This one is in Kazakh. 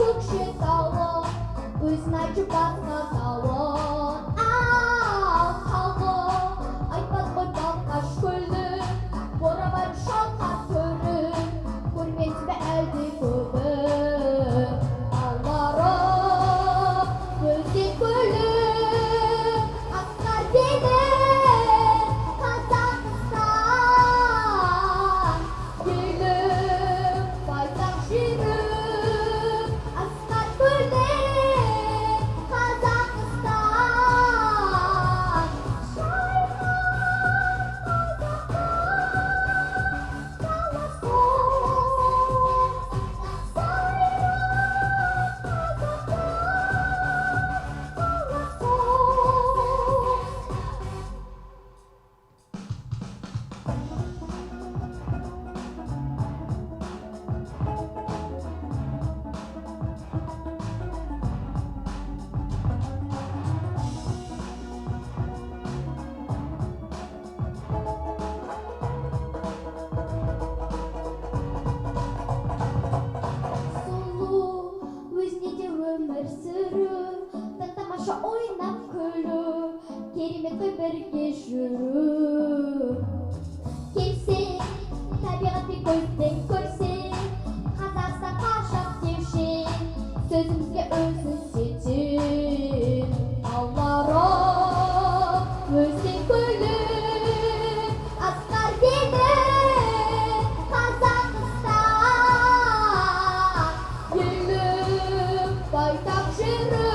көкшетауым, өзін айтшы басқа тауын. Тауым, айтпас қой балқаш көлін, борабай шалқар төрін, көрмеңіз бе әлде көбін. Тауларым, өзен көлін, асқар белін, Қазақстан елім, байтақ жерім, асқар көлін, Қазақстан. Өмір сүру, тамаша ойнап күлу, керемет қой бірге жүру. Келсең, табиғатты көзбен көрсең, Қазақстан қашан деушең, сөзімізге өзің сенсең. Тауларым, өзен көлің, асқар белің, Қазақстан елім, байтақ жерім.